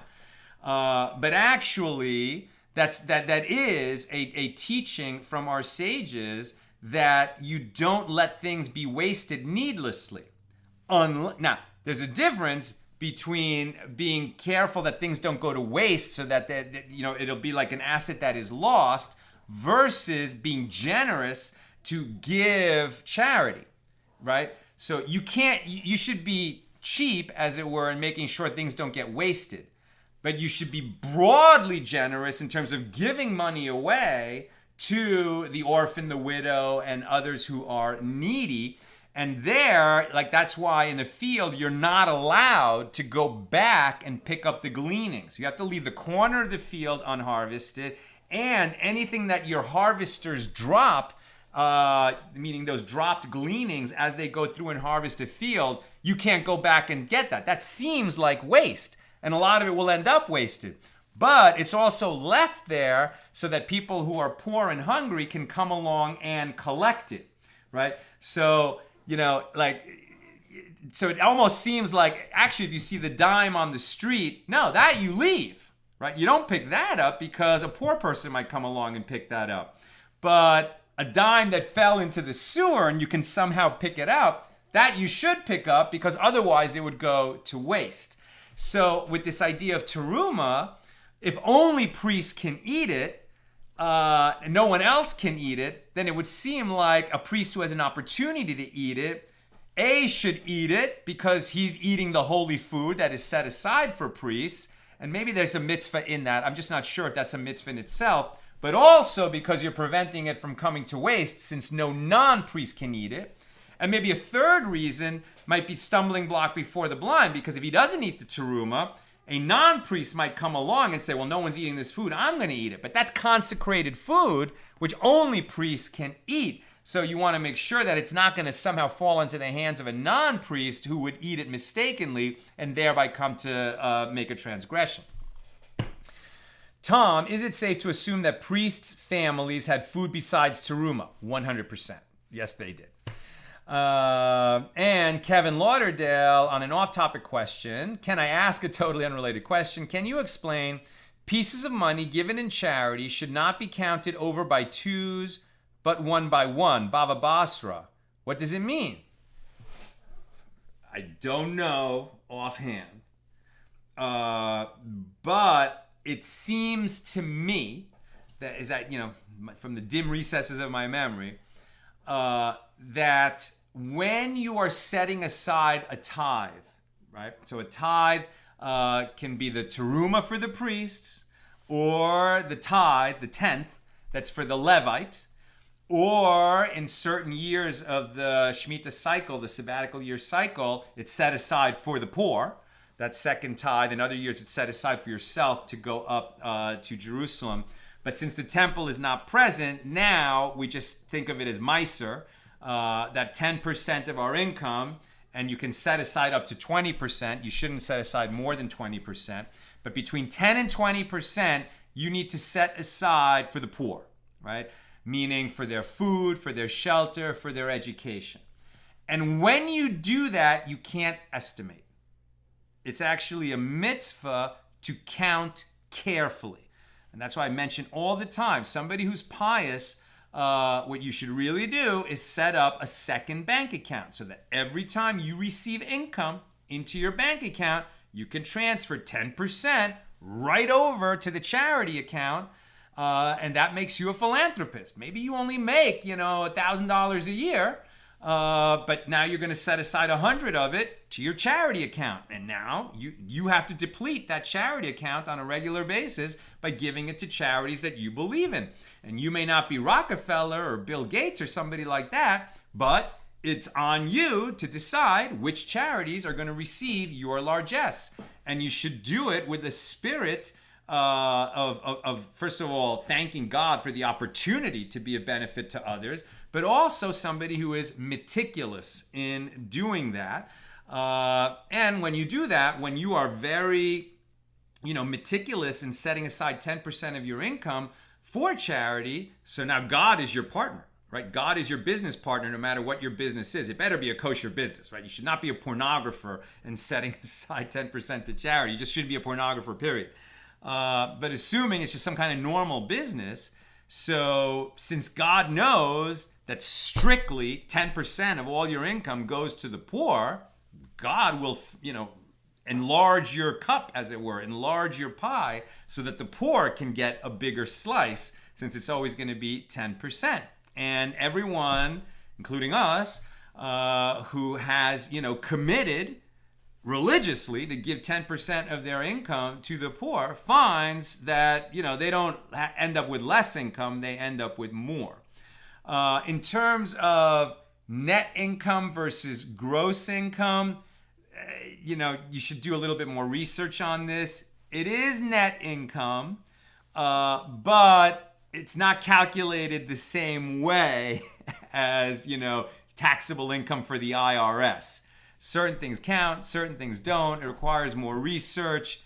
But actually, that is a teaching from our sages that you don't let things be wasted needlessly. Now, there's a difference between being careful that things don't go to waste so that it'll be like an asset that is lost, versus being generous to give charity, right? So you should be cheap, as it were, in making sure things don't get wasted. But you should be broadly generous in terms of giving money away to the orphan, the widow, and others who are needy. And there, like that's why in the field, you're not allowed to go back and pick up the gleanings. You have to leave the corner of the field unharvested, and anything that your harvesters drop, meaning those dropped gleanings as they go through and harvest a field, you can't go back and get that. That seems like waste, and a lot of it will end up wasted. But it's also left there so that people who are poor and hungry can come along and collect it, right? So, so it almost seems like, actually, if you see the dime on the street, no, that you leave, right? You don't pick that up because a poor person might come along and pick that up. But a dime that fell into the sewer and you can somehow pick it up, that you should pick up because otherwise it would go to waste. So with this idea of terumah, if only priests can eat it, and no one else can eat it, then it would seem like a priest who has an opportunity to eat it, should eat it because he's eating the holy food that is set aside for priests, and maybe there's a mitzvah in that. I'm just not sure if that's a mitzvah in itself, but also because you're preventing it from coming to waste since no non-priest can eat it. And maybe a third reason might be stumbling block before the blind, because if he doesn't eat the terumah, a non-priest might come along and say, well, no one's eating this food, I'm going to eat it. But that's consecrated food, which only priests can eat. So you want to make sure that it's not going to somehow fall into the hands of a non-priest who would eat it mistakenly and thereby come to make a transgression. Tom, is it safe to assume that priests' families had food besides terumah? 100%. Yes, they did. And Kevin Lauderdale, on an off-topic question, can I ask a totally unrelated question? Can you explain pieces of money given in charity should not be counted over by twos, but one by one? Bava Basra. What does it mean? I don't know offhand. But it seems to me that, from the dim recesses of my memory, that when you are setting aside a tithe, right? So a tithe can be the terumah for the priests, or the tithe, the tenth, that's for the Levite, or in certain years of the Shemitah cycle, the sabbatical year cycle, it's set aside for the poor. That second tithe. In other years, it's set aside for yourself to go up to Jerusalem. But since the temple is not present, now we just think of it as Meiser, that 10% of our income, and you can set aside up to 20%. You shouldn't set aside more than 20%. But between 10 and 20%, you need to set aside for the poor, right? Meaning for their food, for their shelter, for their education. And when you do that, you can't estimate. It's actually a mitzvah to count carefully. And that's why I mention all the time, somebody who's pious, what you should really do is set up a second bank account so that every time you receive income into your bank account, you can transfer 10% right over to the charity account, and that makes you a philanthropist. Maybe you only make, $1,000 a year, but now you're going to set aside 100 of it to your charity account. And now you have to deplete that charity account on a regular basis by giving it to charities that you believe in. And you may not be Rockefeller or Bill Gates or somebody like that, but it's on you to decide which charities are going to receive your largesse. And you should do it with a spirit of first of all, thanking God for the opportunity to be a benefit to others, but also somebody who is meticulous in doing that. And when you do that, when you are very, meticulous in setting aside 10% of your income for charity, so now God is your partner, right? God is your business partner no matter what your business is. It better be a kosher business, right? You should not be a pornographer and setting aside 10% to charity. You just shouldn't be a pornographer, period. But assuming it's just some kind of normal business, so since God knows that strictly 10% of all your income goes to the poor, God will, enlarge your cup, as it were, enlarge your pie so that the poor can get a bigger slice, since it's always going to be 10%. And everyone, including us, who has, committed religiously to give 10% of their income to the poor, finds that, they don't end up with less income, they end up with more. In terms of net income versus gross income, you should do a little bit more research on this. It is net income, but it's not calculated the same way as, taxable income for the IRS. Certain things count, certain things don't. It requires more research.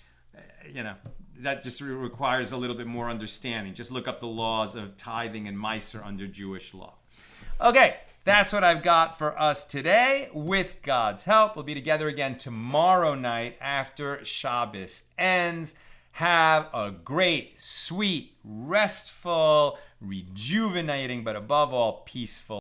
that just requires a little bit more understanding. Just look up the laws of tithing and Meiser under Jewish law. Okay, that's what I've got for us today. With God's help, we'll be together again tomorrow night after Shabbos ends. Have a great, sweet, restful, rejuvenating, but above all, peaceful